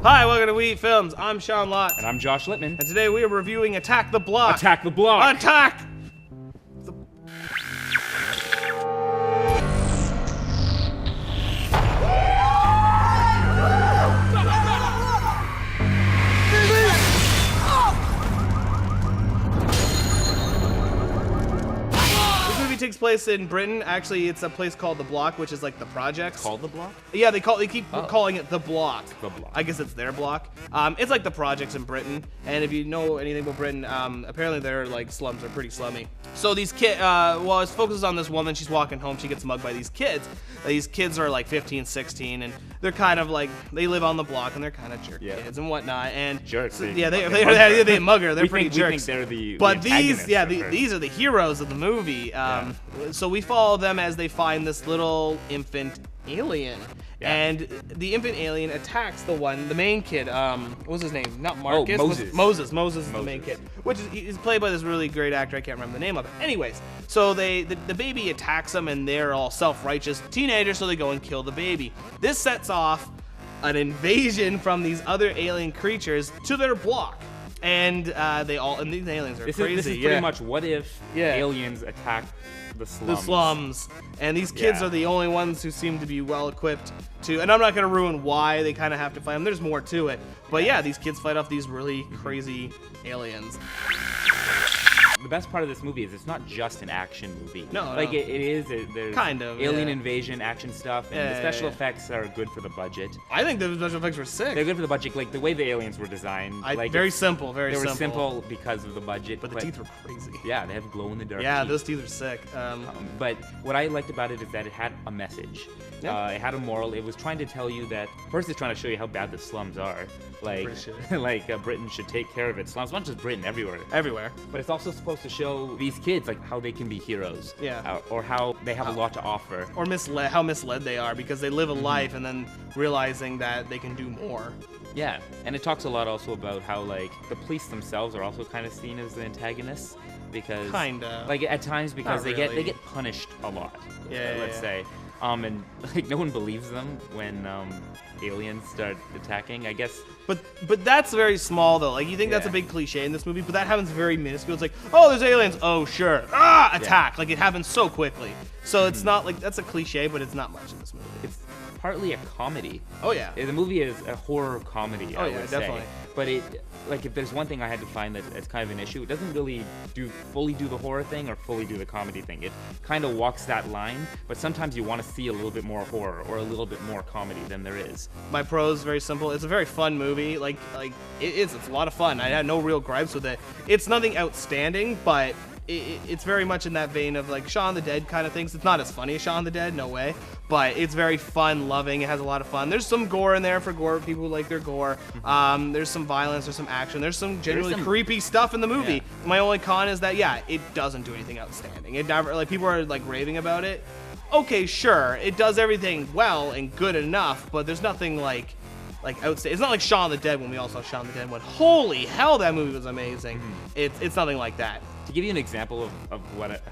Hi, welcome to We Eat Films. I'm Sean Lott. And I'm Josh Littman. And today we are reviewing Attack the Block. Attack the Block! Attack! Takes place in Britain. Actually, it's a place called The Block, which is like the projects. Called The Block? Yeah, they keep calling it The Block. The Block. I guess it's their block. It's like the projects in Britain, and if you know anything about Britain, apparently their like slums are pretty slummy. So these kids, well, it focuses on this woman. She's walking home. She gets mugged by these kids. These kids are like 15, 16, and they're kind of like, they live on the block, and they're kind of jerk kids and whatnot. And jerks. So, yeah, they mug her. They're pretty jerks. We think they're the but these are the heroes of the movie. So we follow them as they find this little infant alien. Yeah. And the infant alien attacks the main kid. What was his name? Not Marcus. Moses. Moses is the main kid, which is played by this really great actor. I can't remember the name of it. Anyways, so the baby attacks them, and they're all self-righteous teenagers, so they go and kill the baby. This sets off an invasion from these other alien creatures to their block. And these aliens are crazy. This is pretty much what if aliens attack the slums. The slums. And these kids are the only ones who seem to be well equipped to, and I'm not going to ruin why they kind of have to fight them. There's more to it. But yeah, these kids fight off these really crazy aliens. The best part of this movie is it's not just an action movie. No, like it is. There's kind of alien invasion, action stuff, and the special effects are good for the budget. I think the special effects were sick. They're good for the budget. Like the way the aliens were designed, very simple. They were simple because of the budget. But the teeth were crazy. Yeah, they have glow in the dark. Yeah, teeth. those teeth are sick. But what I liked about it is that it had a message. Yeah. It had a moral. It was trying to tell you that first, it's trying to show you how bad the slums are. Like Britain should take care of its slums. Not just Britain, everywhere. But it's also supposed to show these kids like how they can be heroes. Yeah. Or how they have a lot to offer. Or how misled they are because they live a life and then realizing that they can do more. Yeah, and it talks a lot also about how like the police themselves are also kind of seen as the antagonists because like at times because they get punished a lot. Let's say. And like no one believes them when aliens start attacking, I guess. But that's very small though. Like you think that's a big cliche in this movie, but that happens very minuscule. It's like, oh, there's aliens. Oh, sure. Attack. Like it happens so quickly. So it's not like that's a cliche, but it's not much in this movie. It's partly a comedy. Oh yeah. The movie is a horror comedy. I would definitely. Say. But if there's one thing I had to find that's kind of an issue, it doesn't really fully do the horror thing or fully do the comedy thing. It kind of walks that line, but sometimes you want to see a little bit more horror or a little bit more comedy than there is. My pro is very simple. It's a very fun movie. It's a lot of fun. I had no real gripes with it. It's nothing outstanding, but it's very much in that vein of like Shaun of the Dead kind of things. It's not as funny as Shaun of the Dead, no way, but it's very fun, loving. It has a lot of fun. There's some gore in there for people who like their gore. There's some violence, there's some action, there's some genuinely creepy stuff in the movie. Yeah. My only con is that it doesn't do anything outstanding. It never, like, people are like raving about it. Okay, sure, it does everything well and good enough, but there's nothing like outstanding. It's not like Shaun of the Dead when we all saw Shaun of the Dead. Holy hell, that movie was amazing. It's nothing like that. To give you an example of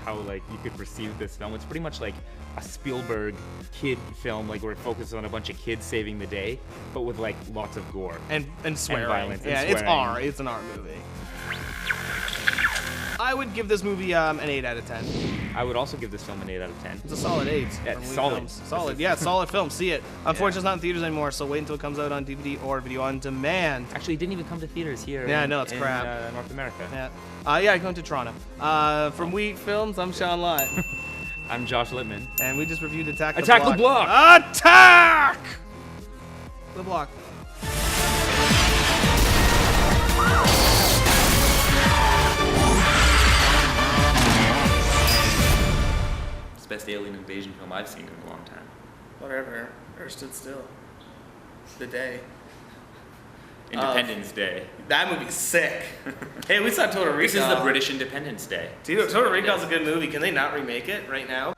how like you could perceive this film, it's pretty much like a Spielberg kid film, like where it focuses on a bunch of kids saving the day, but with like lots of gore and swearing. And violence. Yeah, and it's R. It's an R movie. I would give this movie an 8 out of 10. I would also give this film an 8 out of 10. It's a solid 8. Yeah, solid. Solid. Yeah, solid film. See it. Unfortunately, it's not in theaters anymore, so wait until it comes out on DVD or video on demand. Actually, it didn't even come to theaters here. Yeah, no, it's crap. In North America. Yeah. I come to Toronto. From We Eat Films, I'm Sean Lott. I'm Josh Littman. And we just reviewed Attack the Block. Attack the Block! It's the best alien invasion film I've seen in a long time. Whatever. Earth stood still. The day. Independence Day. That movie's sick. Hey, we saw Total Recall. This is the British Independence Day. Dude, Total Recall's a good movie. Can they not remake it right now?